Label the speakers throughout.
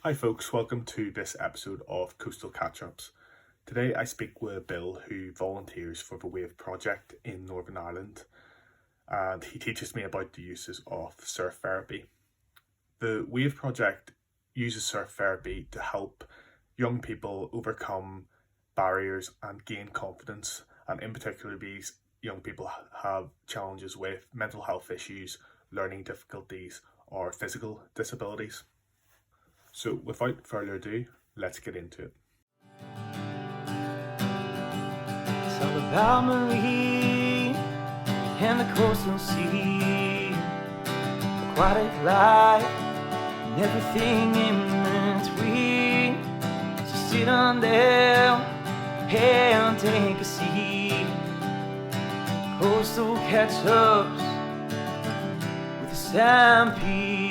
Speaker 1: Hi folks, welcome to this episode of Coastal Catch-Ups. Today I speak with Bill, who volunteers for the Wave project in Northern Ireland, and he teaches me about the uses of surf therapy. The Wave project uses surf therapy to help young people overcome barriers and gain confidence, and in particular these young people have challenges with mental health issues, learning difficulties or physical disabilities. So without further ado, let's get into it.
Speaker 2: It's all about Marie and the coastal sea, aquatic life and everything in between. So sit on down and take a seat. Coastal catch-ups with the Stampede.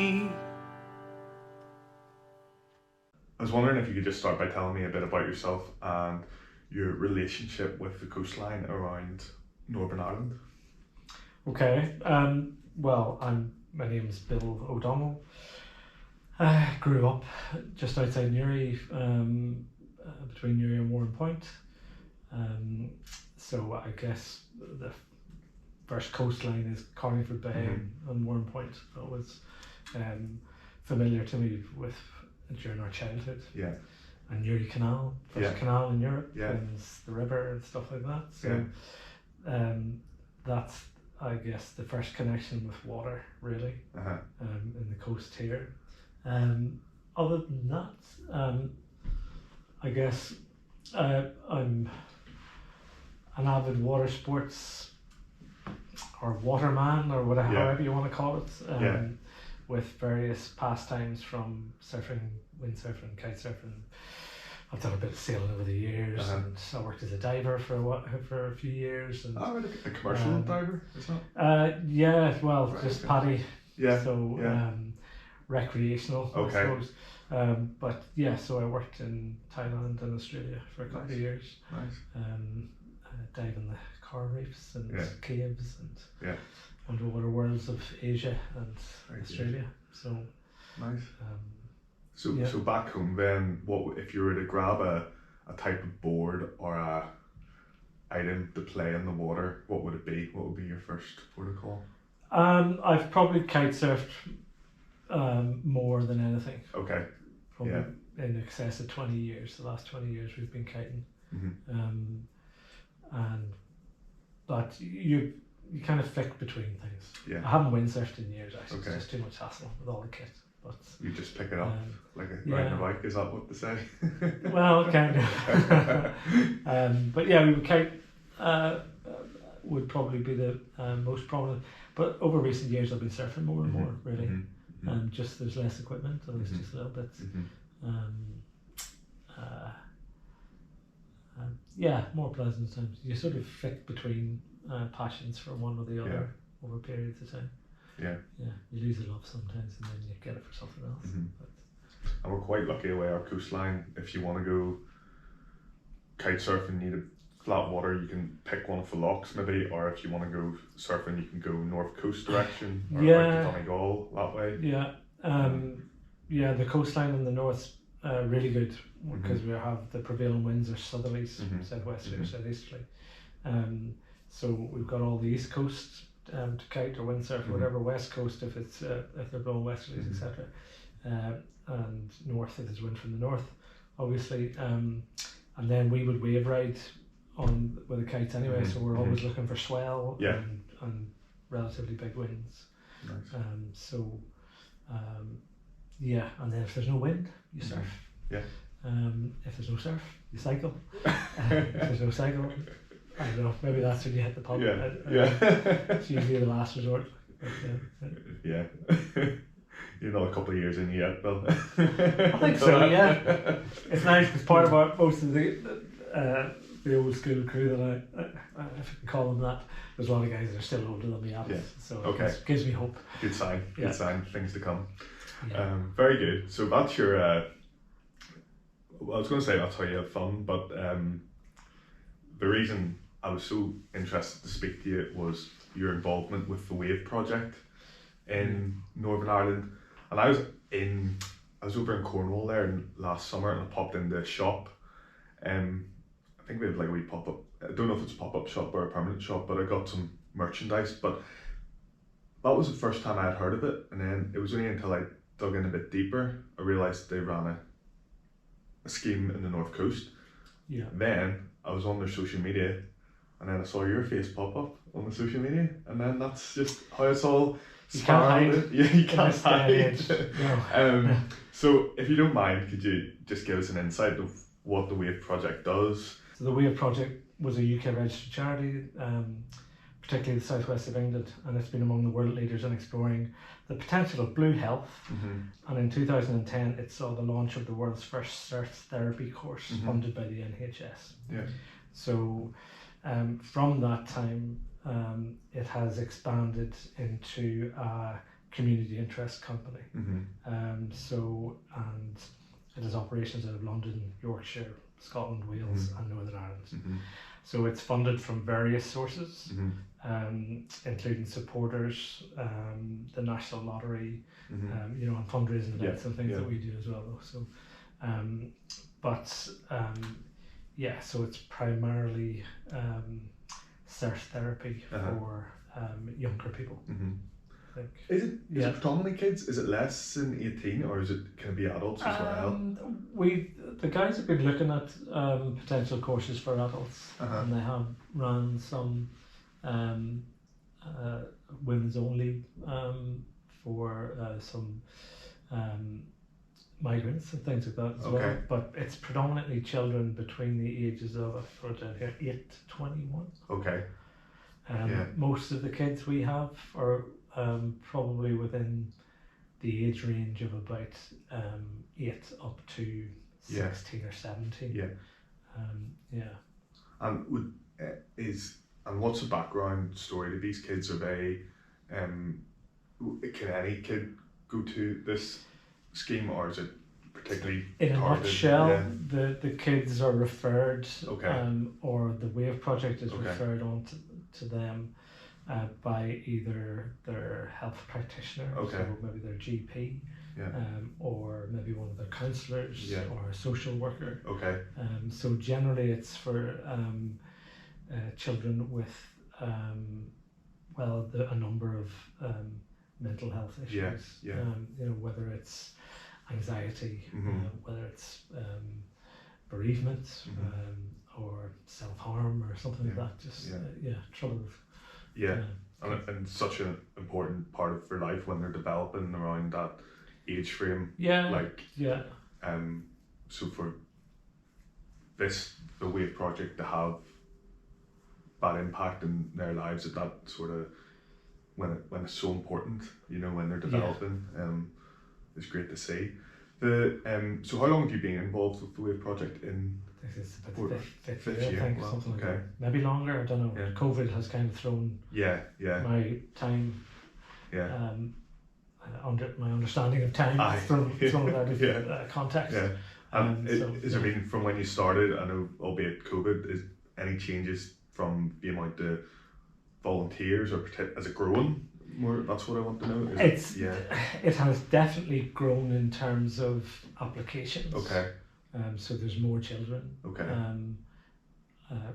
Speaker 1: I was wondering if you could just start by telling me a bit about yourself and your relationship with the coastline around Northern Ireland.
Speaker 3: Okay, my name is Bill O'Donnell. I grew up just outside Newry, between Newry and Warren Point. So I guess the first coastline is Carneyford Bay and Warren Point. That was familiar to me during our childhood.
Speaker 1: Yeah.
Speaker 3: And Newry Canal, first canal in Europe, and the river and stuff like that. So that's, I guess, the first connection with water, really, in the coast here. Other than that, I guess I'm an avid water sports or waterman or whatever, however you want to call it. With various pastimes from surfing, windsurfing, kite surfing. I've done a bit of sailing over the years, and I worked as a diver for a few years. And
Speaker 1: a commercial diver, is that?
Speaker 3: Just paddy.
Speaker 1: Yeah.
Speaker 3: So recreational, I suppose. So I worked in Thailand and Australia for a couple of years.
Speaker 1: Nice.
Speaker 3: Diving the coral reefs and caves and underwater worlds of Asia and Australia. So
Speaker 1: nice. So back home then, what if you were to grab a type of board or a item to play in the water, what would it be? What would be your first protocol?
Speaker 3: I've probably kite surfed more than anything.
Speaker 1: Okay.
Speaker 3: Probably in excess of 20 years. The last 20 years we've been kiting. But you kind of flick between things.
Speaker 1: Yeah.
Speaker 3: I haven't windsurfed in years actually.
Speaker 1: Okay.
Speaker 3: It's just too much hassle with all the kit. But
Speaker 1: you just pick it up like riding a bike, is that what they say?
Speaker 3: Well, kind of. But we would kite would probably be the most prominent. But over recent years I've been surfing more and more, really. Just there's less equipment, at least just a little bit. More pleasant times. You sort of flick between passions for one or the other over periods of time. Yeah, you lose a love sometimes and then you get it for something else.
Speaker 1: And we're quite lucky away our coastline. If you want to go kite surfing, you need a flat water, you can pick one of the locks maybe, or if you want to go surfing, you can go north coast direction or like Donegal that way.
Speaker 3: The coastline in the north's really good because we have the prevailing winds are southerlies, southwesterly or southeasterly. So we've got all the east coast to kite or windsurf or whatever, west coast if they're blowing westerlies, etc. And north if there's wind from the north, obviously. And then we would wave ride on with the kites anyway, so we're always looking for swell and relatively big winds.
Speaker 1: Nice.
Speaker 3: And then if there's no wind, you surf. If there's no surf, you cycle. If there's no cycle, I don't know, maybe that's when you hit the pub. It's usually the last resort. But,
Speaker 1: You're not a couple of years in yet, Bill.
Speaker 3: I think so, yeah. It's nice because part of most of the old school crew that I if you can call them that, there's a lot of guys that are still older than me at it. So it gives me hope.
Speaker 1: Good sign, things to come. Very good. So that's your, I was going to say that's how you have fun, but the reason I was so interested to speak to you was your involvement with the Wave project in Northern Ireland. And I was in I was over in Cornwall there last summer, and I popped into a shop. I think we have like a wee pop up. I don't know if it's a pop up shop or a permanent shop, but I got some merchandise. But that was the first time I had heard of it, and then it was only until I dug in a bit deeper I realised they ran a scheme in the North Coast.
Speaker 3: Yeah.
Speaker 1: Then I was on their social media, and then I saw your face pop up on the social media, and then that's just how it's all
Speaker 3: You can't hide.
Speaker 1: spiraled. Yeah, you can't
Speaker 3: this day and
Speaker 1: hide.
Speaker 3: age. No.
Speaker 1: So if you don't mind, could you just give us an insight of what the Wave Project does?
Speaker 3: So the Wave Project was a UK registered charity, particularly the southwest of England, and it's been among the world leaders in exploring the potential of blue health. And in 2010, it saw the launch of the world's first surf therapy course funded by the NHS.
Speaker 1: Yeah.
Speaker 3: So from that time, it has expanded into a community interest company. And it has operations out of London, Yorkshire, Scotland, Wales, and Northern Ireland. So it's funded from various sources, including supporters, the National Lottery, and fundraising events and things that we do as well. So, so it's primarily surf therapy for younger people. I think.
Speaker 1: Is it predominantly kids? Is it less than 18, or can it be adults as well?
Speaker 3: The guys have been looking at potential courses for adults, and they have run some women's only for some migrants and things like that as well. But it's predominantly children between the ages of, I've got it down here, 8 to 21.
Speaker 1: Okay.
Speaker 3: Most of the kids we have are probably within the age range of about 8 up to 16 or 17.
Speaker 1: And what's the background story to these kids? Are they can any kid go to this scheme, or is it particularly
Speaker 3: in a
Speaker 1: targeted?
Speaker 3: nutshell? The kids are referred, or the Wave Project is referred on to them by either their health practitioner, so maybe their GP, or maybe one of their counsellors or a social worker. So generally it's for children with a number of mental health issues. Whether it's anxiety, whether it's bereavement, or self-harm or something like that. Just trouble.
Speaker 1: And such an important part of their life when they're developing around that age frame. So for the Wave Project to have that impact in their lives at that sort of when it's so important, when they're developing, it's great to see. So how long have you been involved with the Wave Project?
Speaker 3: This is about the fifth year, I think, something like that. Maybe longer, I don't know. COVID has kind of thrown my time, under my understanding of time, thrown it out of context. Has there been, from when you started, I know, albeit COVID, is any changes from the amount of volunteers, or has it grown more? That's what I want to know. It has definitely grown in terms of applications. So there's more children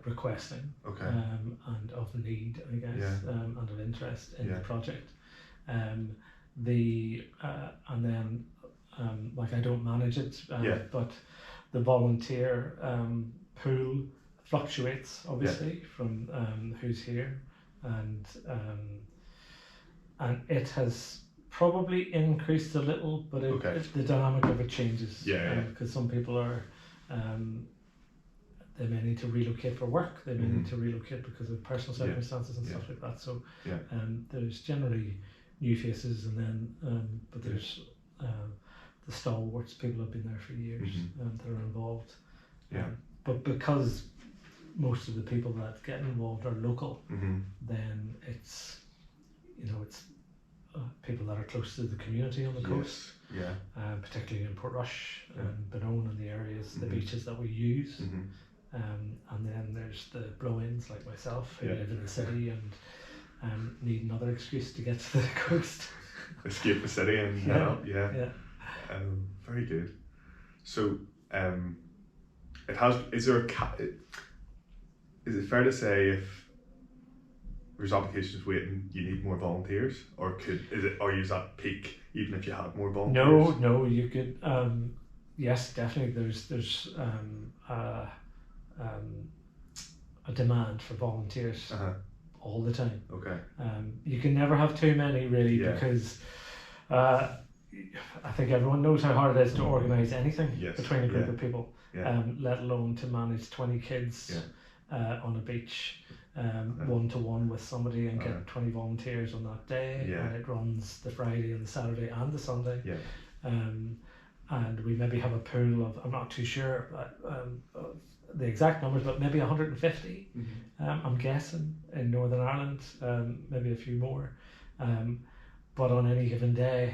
Speaker 3: requesting, and of need, I guess, and of interest in the project. And then I don't manage it, but the volunteer pool fluctuates obviously from who's here, and it has probably increased a little, but the dynamic of it changes, because some people are they may need to relocate for work, they may need to relocate because of personal circumstances and stuff like that. So there's generally new faces, and then but there's the stalwarts, people who have been there for years, that are involved. But because most of the people that get involved are local, then it's people that are close to the community on the coast, particularly in Portrush and Benone and the areas, the beaches that we use. And then there's the blow-ins like myself, who live in the city and need another excuse to get to the coast.
Speaker 1: Escape the city and
Speaker 4: Very good. So, it has. Is there a is it fair to say if there's applications waiting, you need more volunteers, or are you at peak even if you had more volunteers?
Speaker 3: No, you could. Yes, definitely. There's a demand for volunteers all the time.
Speaker 4: Okay.
Speaker 3: You can never have too many, really, because I think everyone knows how hard it is to organise anything between a group of people, let alone to manage 20 kids on a beach, one-to-one with somebody and get 20 volunteers on that day, and it runs the Friday and the Saturday and the Sunday. And we maybe have a pool of, I'm not too sure the exact numbers, but maybe 150, I'm guessing, in Northern Ireland, maybe a few more. But on any given day,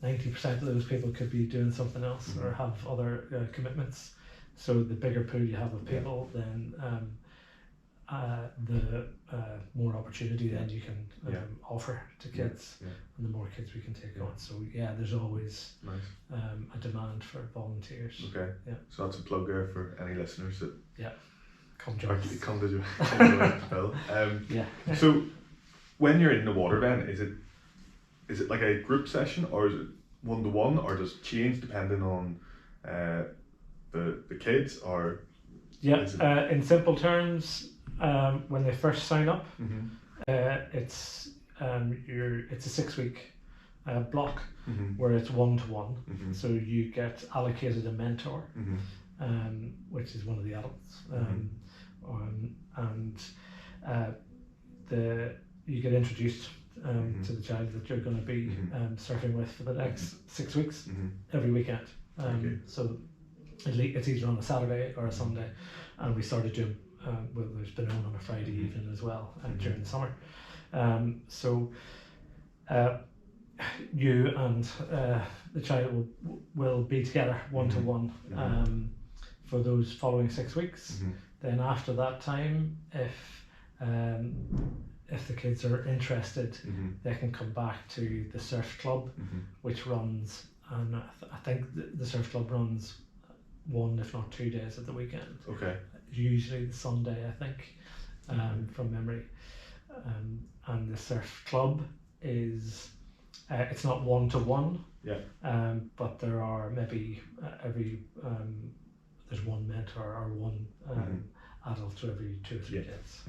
Speaker 3: 90% of those people could be doing something else or have other commitments. So the bigger pool you have of people, then the more opportunity then you can offer to kids, and the more kids we can take on. So there's always a demand for volunteers.
Speaker 4: Okay. So that's a plug there for any listeners that
Speaker 3: come join us.
Speaker 4: Come to join Bill. So when you're in the water, then is it like a group session, or is it one-to-one, or does it change depending on the kids, or
Speaker 3: in simple terms, when they first sign up, it's a 6-week block where it's one-to-one. So you get allocated a mentor, which is one of the adults, and you get introduced to the child that you're going to be surfing with for the next 6 weeks, every weekend. So it's either on a Saturday or a Sunday, and we started doing there's been on a Friday evening as well during the summer. So you and the child will be together one-to-one for those following 6 weeks. Then after that time, if the kids are interested, they can come back to the surf club, which runs, and I think the surf club runs 1 if not 2 days at the weekend.
Speaker 4: Okay.
Speaker 3: Usually the Sunday, I think, from memory. And the surf club is it's not one-to-one. But there are maybe there's one mentor or one adult to every 2 or 3 days.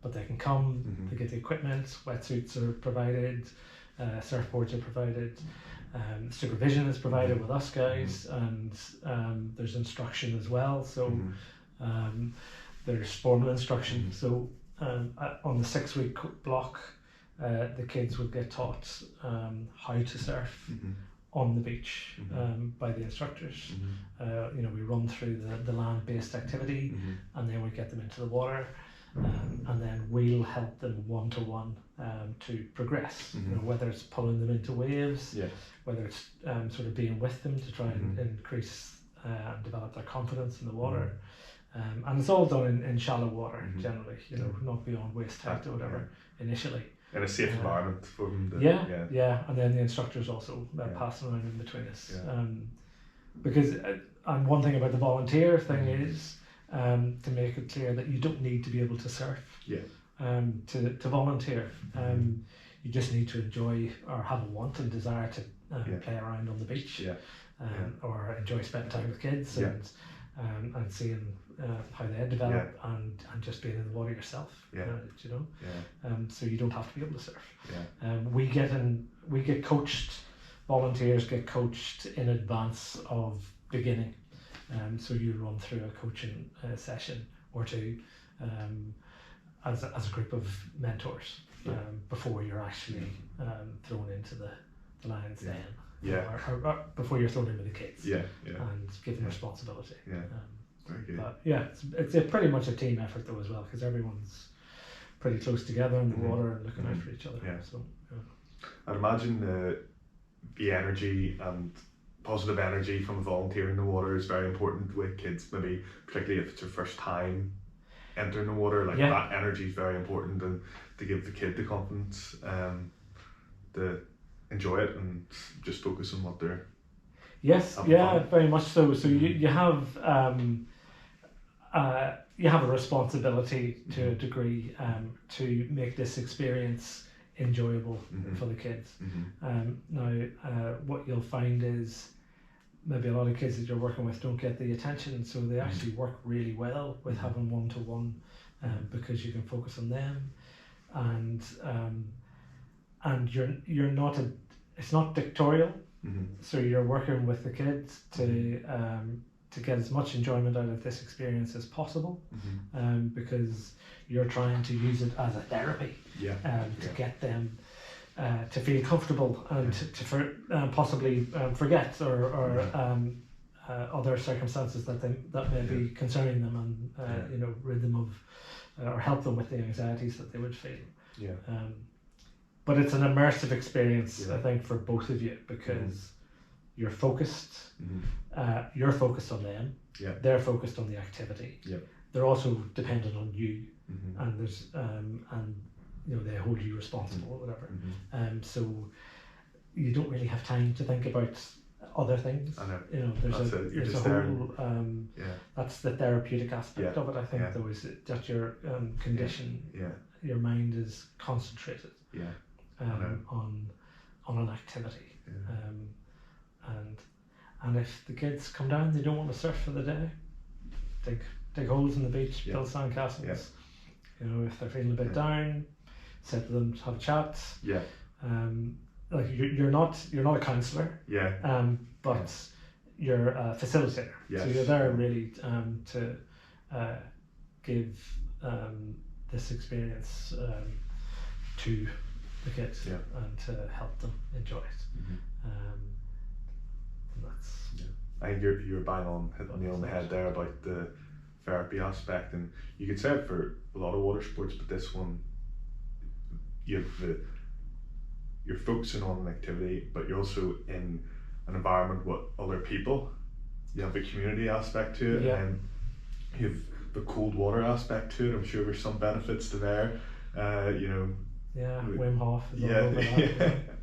Speaker 3: But they can come, they get the equipment, wetsuits are provided, surfboards are provided, supervision is provided with us guys, and there's instruction as well. So there's formal instruction. So on the 6-week block, the kids would get taught how to surf on the beach by the instructors. We run through the land-based activity, and then we get them into the water. And then we'll help them one-to-one to progress, whether it's pulling them into waves, whether it's sort of being with them to try and increase and develop their confidence in the water. And it's all done in shallow water generally, not beyond waist height or whatever initially.
Speaker 4: In a safe environment for them.
Speaker 3: And then the instructors also pass around in between us. Because and one thing about the volunteer thing is, to make it clear that you don't need to be able to surf to volunteer. You just need to enjoy or have a want and desire to play around on the beach, or enjoy spending time with kids and seeing how they develop and just being in the water yourself. So you don't have to be able to surf. We get coached. Volunteers get coached in advance of beginning. So you run through a coaching session or two as a group of mentors before you're actually thrown into the lion's den. Or before you're thrown in with the kids. And given responsibility.
Speaker 4: Very good.
Speaker 3: But it's pretty much a team effort though as well, because everyone's pretty close together in the water and looking out for each other. So
Speaker 4: I'd imagine the energy and positive energy from volunteering in the water is very important with kids, maybe particularly if it's your first time entering the water. That energy is very important, and to give the kid the confidence to enjoy it and just focus on what they're
Speaker 3: Yes,
Speaker 4: having
Speaker 3: yeah,
Speaker 4: fun.
Speaker 3: very much so. So you have a responsibility to a degree to make this experience enjoyable for the kids. Now, what you'll find is maybe a lot of kids that you're working with don't get the attention, so they actually work really well with having one-to-one, because you can focus on them, and you're not it's not dictatorial. So you're working with the kids to get as much enjoyment out of this experience as possible, because you're trying to use it as a therapy, to get them to feel comfortable and to possibly forget or other circumstances that may be concerning them, and rid them of or help them with the anxieties that they would feel. But it's an immersive experience, I think, for both of you, because you're focused. You're focused on them. They're focused on the activity. They're also dependent on you, and there's they hold you responsible or whatever. So you don't really have time to think about other things.
Speaker 4: I know.
Speaker 3: There's a whole that's the therapeutic aspect of it, I think, though, is that your condition, your mind is concentrated on an activity. And if the kids come down, they don't want to surf for the day, dig holes in the beach, build sandcastles. If they're feeling a bit down, sit with them, have a chat. Like you're not a counsellor. But you're a facilitator. So you're there really to give this experience to the kids and to help them enjoy it. And that's.
Speaker 4: I think you're bang on, hitting the nail on the head there about the therapy aspect, and you could say it for a lot of water sports, but this one, you're focusing on an activity, but you're also in an environment with other people. You have the community aspect to it, and you have the cold water aspect to it. I'm sure there's some benefits to there.
Speaker 3: Wim Hof is all over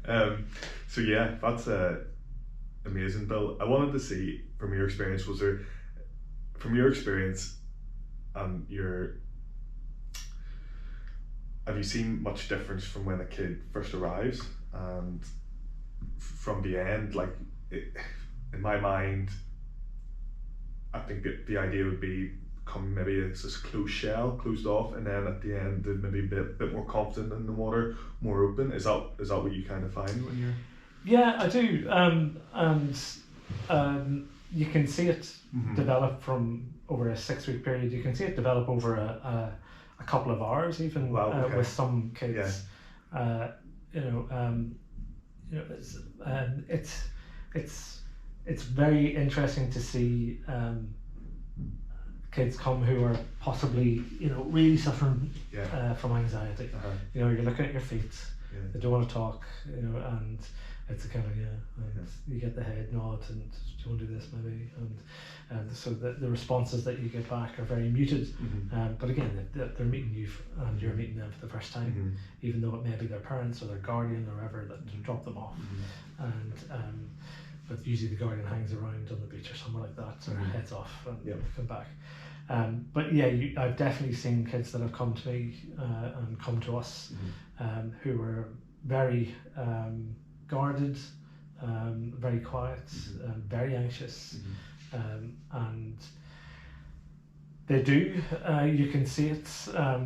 Speaker 3: that.
Speaker 4: So that's amazing, Bill. I wanted to see from your experience, have you seen much difference from when a kid first arrives and from the end? Like, in my mind, I think that the idea would be come maybe it's this closed off, and then at the end they'd maybe be a bit more confident in the water, more open. Is that what you kind of find when you're?
Speaker 3: Yeah, I do, and you can see it develop from over a 6-week period. You can see it develop over a couple of hours, even. With some kids. It's very interesting to see kids come who are possibly really suffering from anxiety. You're looking at your feet. They don't want to talk. And it's a kind of you get the head nod and do you want to do this maybe, and so the responses that you get back are very muted. But again, they're meeting you and you're meeting them for the first time, even though it may be their parents or their guardian or whoever that dropped them off. And but usually the guardian hangs around on the beach or somewhere like that, or heads off and come back. But I've definitely seen kids that have come to me and come to us who were very guarded, very quiet, very anxious, and they do. You can see it.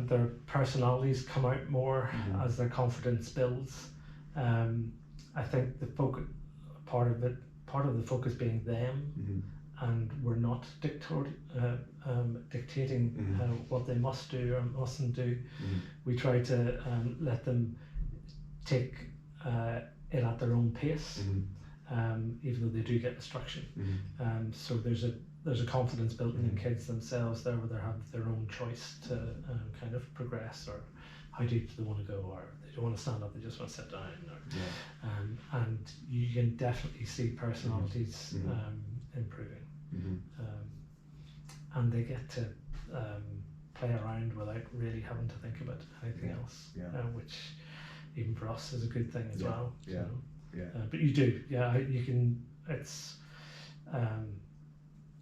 Speaker 3: Their personalities come out more as their confidence builds. I think the focus, part of the focus being them, and we're not dictating what they must do or mustn't do. We try to let them take it at their own pace, even though they do get instruction. So there's a confidence built in kids themselves there, where they have their own choice to kind of progress, or how deep do they want to go, or they don't want to stand up, they just want to sit down. And you can definitely see personalities improving, and they get to play around without really having to think about anything else, which even for us is a good thing as well.
Speaker 4: Yeah.
Speaker 3: But you do, yeah. You can. It's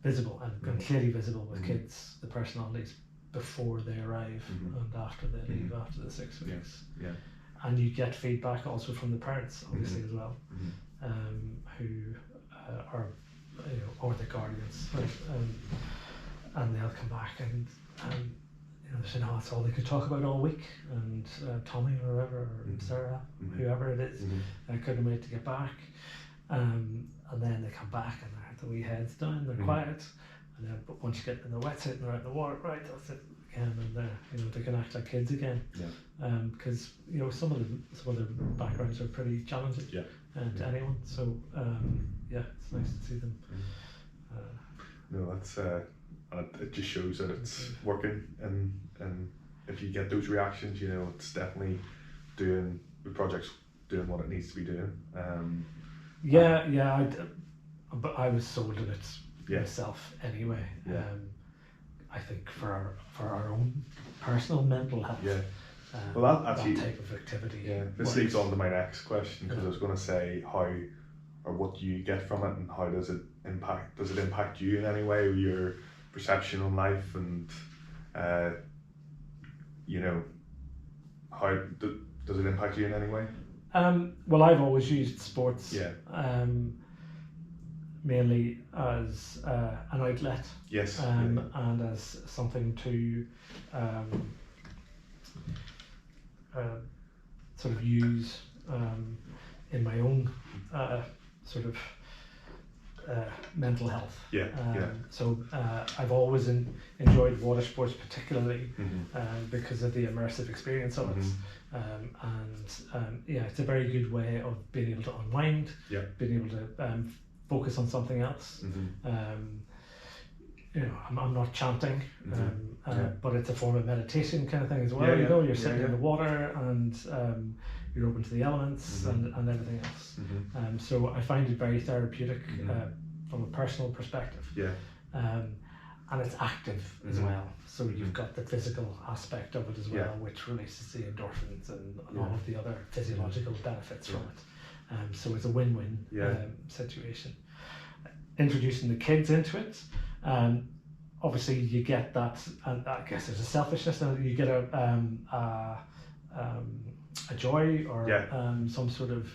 Speaker 3: visible and clearly visible with kids, the personalities before they arrive and after they leave after the 6 weeks.
Speaker 4: Yeah.
Speaker 3: And you get feedback also from the parents, obviously, as well, who are, or the guardians, right? And they'll come back and they say, no, that's all they could talk about all week, and Tommy or whoever, or Sarah, whoever it is, couldn't wait to get back. And then they come back and the wee head's down, they're quiet, and then but once you get in the wetsuit and they're out in the water, right, that's it again, and they're they can act like kids again. Because some of their backgrounds are pretty challenging to anyone. So it's nice to see them.
Speaker 4: No, that's it just shows that it's working, and if you get those reactions, it's definitely the project's doing what it needs to be doing.
Speaker 3: But I was sold on it myself anyway. I think for our own personal mental health.
Speaker 4: Well, that actually,
Speaker 3: that type of activity.
Speaker 4: this leads on to my next question, because I was going to say how or what do you get from it, and how does it impact you in any way, with your perception on life, and how does it impact you in any way?
Speaker 3: Well, I've always used sports mainly as an outlet, and as something to sort of use in my own sort of mental health. So I've always enjoyed water sports, particularly because of the immersive experience of it. It's a very good way of being able to unwind, being able to focus on something else. I'm not chanting, but it's a form of meditation kind of thing as well. You're sitting in the water, and you're open to the elements and everything else. So I find it very therapeutic from a personal perspective. And it's active as well. So you've got the physical aspect of it as well, which releases the endorphins and all of the other physiological benefits from it. So it's a win-win situation. Introducing the kids into it, obviously you get that, and I guess there's a selfishness, and you get a joy or some sort of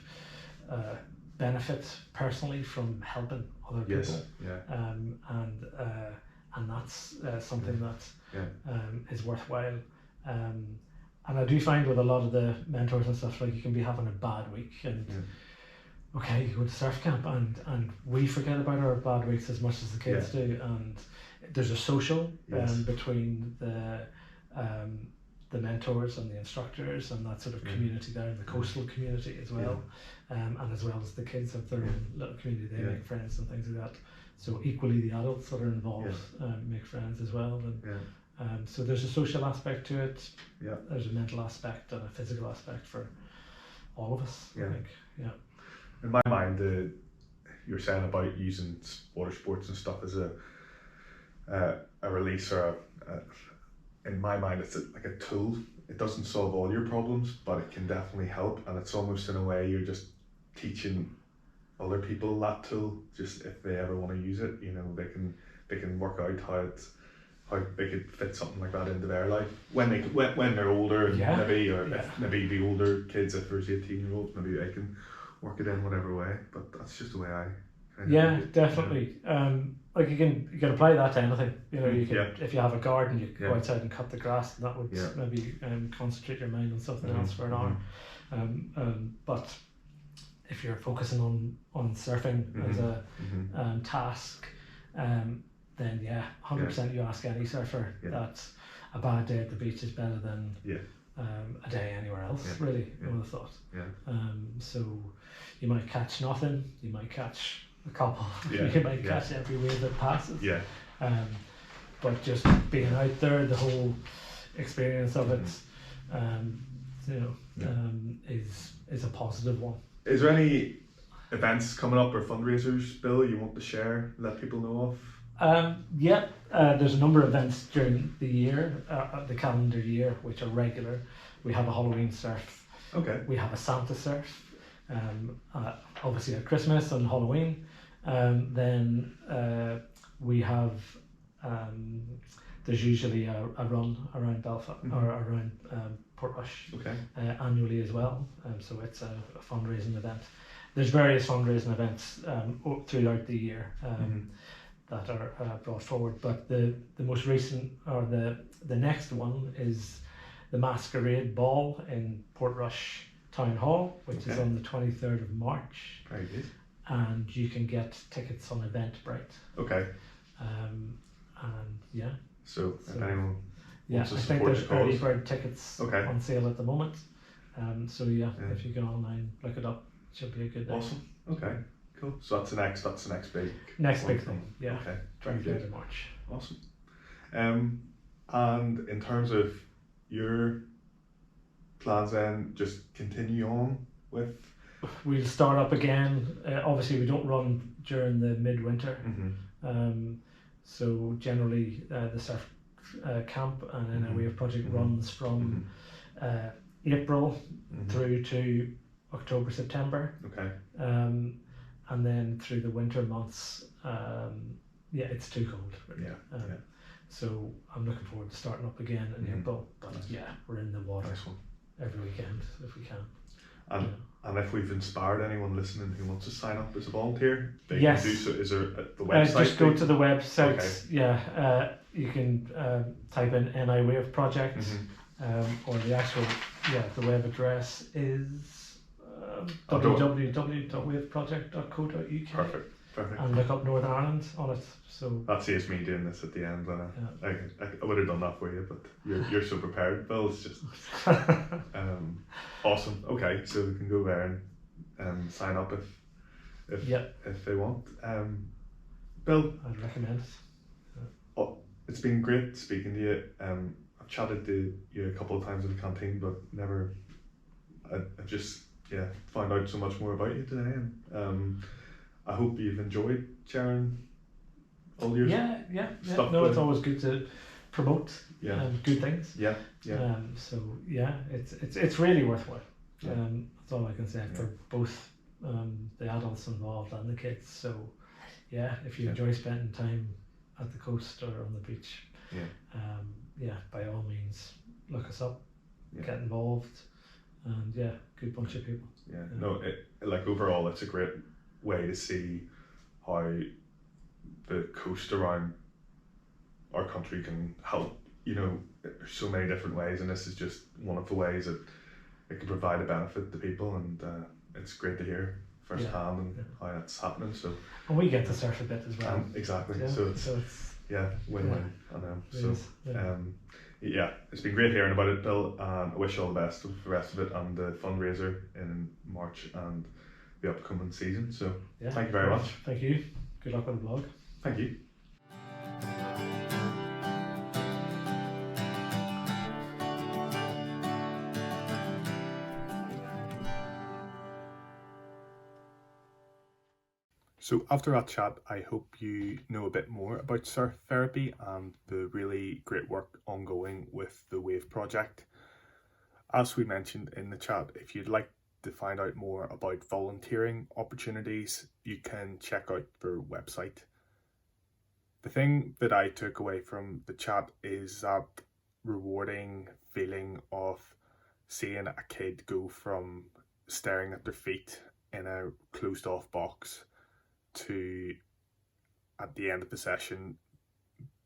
Speaker 3: benefit personally from helping other people. And that's something that is worthwhile. And I do find with a lot of the mentors and stuff, like, you can be having a bad week, and okay, you go to surf camp, and we forget about our bad weeks as much as the kids do, and there's a social between the mentors and the instructors, and that sort of community there, the coastal community as well, and as well as the kids have their own little community, they make friends and things like that. So equally the adults that are involved make friends as well, and so there's a social aspect to it. There's a mental aspect and a physical aspect for all of us. I think.
Speaker 4: In my mind, you're saying about using water sports and stuff as a release, or in my mind, it's like a tool. It doesn't solve all your problems, but it can definitely help, and it's almost in a way you're just teaching other people that tool. Just if they ever want to use it, they can work out how they could fit something like that into their life when they're older, and maybe the older kids, if there's 18-year-olds, maybe they can work it in whatever way. But that's just the way I kind of
Speaker 3: definitely. Like you can apply that to anything. You can, if you have a garden, you can go outside and cut the grass, and that would maybe concentrate your mind on something else for an hour. But if you're focusing on surfing as a task, then 100% you ask any surfer that a bad day at the beach is better than a day anywhere else. Really, I would have thought. So you might catch nothing, you might catch a couple, you might catch every wave that passes. But just being out there, the whole experience of it, is a positive one.
Speaker 4: Is there any events coming up or fundraisers, Bill, you want to share, let people know of?
Speaker 3: There's a number of events during the year, the calendar year, which are regular. We have a Halloween surf.
Speaker 4: Okay.
Speaker 3: We have a Santa surf. obviously at Christmas and Halloween. Then we have there's usually a run around Belfast or around Portrush annually as well. So it's a fundraising event. There's various fundraising events throughout the year that are brought forward. But the most recent, or the next one, is the Masquerade Ball in Portrush Town Hall, which is on the 23rd of March.
Speaker 4: Very good.
Speaker 3: And you can get tickets on Eventbrite.
Speaker 4: Okay.
Speaker 3: And yeah.
Speaker 4: So if anyone
Speaker 3: yeah,
Speaker 4: wants to
Speaker 3: I think
Speaker 4: support
Speaker 3: there's
Speaker 4: the cause.
Speaker 3: early bird tickets on sale at the moment. So yeah,
Speaker 4: Yeah.
Speaker 3: if you go online, look it up. It should be a good day.
Speaker 4: Awesome. Okay. Cool. So that's the next big
Speaker 3: Next
Speaker 4: one
Speaker 3: big thing. Yeah.
Speaker 4: Okay. Very
Speaker 3: 23rd
Speaker 4: good.
Speaker 3: of March.
Speaker 4: Awesome. And in terms of your plans, then just continue on with.
Speaker 3: We'll start up again. Obviously, we don't run during the midwinter. So generally, the surf camp and then we have project runs from April through to October, September.
Speaker 4: Okay.
Speaker 3: And then through the winter months, yeah, it's too cold. Really.
Speaker 4: Yeah.
Speaker 3: So I'm looking forward to starting up again in April. But yeah, we're in the water
Speaker 4: Nice one.
Speaker 3: every weekend if we can.
Speaker 4: And if we've inspired anyone listening who wants to sign up as a volunteer, they
Speaker 3: Yes.
Speaker 4: can do so. Is there the website?
Speaker 3: Just go to the website.
Speaker 4: Okay.
Speaker 3: Yeah, you can type in NI Wave Project, or the actual the web address is www.waveproject.co.uk.
Speaker 4: Perfect.
Speaker 3: And look up Northern Ireland on it. So
Speaker 4: that saves me doing this at the end. I would have done that for you, but you're so prepared, Bill. It's just awesome. Okay, so we can go there and sign up if they want. Bill,
Speaker 3: I'd recommend it.
Speaker 4: It's been great speaking to you. I've chatted to you a couple of times in the canteen, but never. I just found out so much more about you today, and I hope you've enjoyed sharing all your stuff.
Speaker 3: No, it's always good to promote good things.
Speaker 4: Yeah.
Speaker 3: So it's really worthwhile. That's all I can say for both the adults involved and the kids. So if you enjoy spending time at the coast or on the beach, by all means look us up, get involved, and good bunch of people.
Speaker 4: No, overall it's a great way to see how the coast around our country can help. There's so many different ways, and this is just one of the ways that it can provide a benefit to people, and it's great to hear firsthand and how that's happening. So,
Speaker 3: and we get to surf a bit as well.
Speaker 4: Exactly.
Speaker 3: Yeah.
Speaker 4: So it's win-win. I know. So it's been great hearing about it, Bill, and I wish you all the best with the rest of it and the fundraiser in March and the upcoming season. So thank you very much.
Speaker 3: Thank you. Good luck with the vlog.
Speaker 4: Thank you.
Speaker 1: So after that chat, I hope you know a bit more about surf therapy and the really great work ongoing with the Wave project. As we mentioned in the chat, if you'd like to find out more about volunteering opportunities, you can check out their website. The thing that I took away from the chat is that rewarding feeling of seeing a kid go from staring at their feet in a closed off box to, at the end of the session,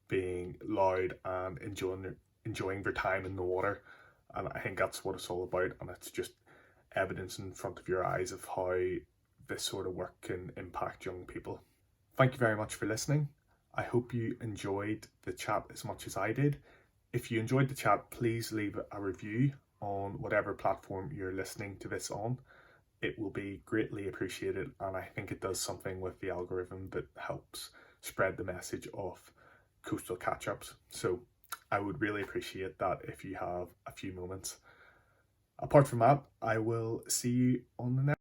Speaker 1: being loud and enjoying their time in the water. And I think that's what it's all about, and it's just evidence in front of your eyes of how this sort of work can impact young people. Thank you very much for listening. I hope you enjoyed the chat as much as I did. If you enjoyed the chat, please leave a review on whatever platform you're listening to this on. It will be greatly appreciated, and I think it does something with the algorithm that helps spread the message of coastal catch-ups. So I would really appreciate that if you have a few moments. Apart from that, I will see you on the next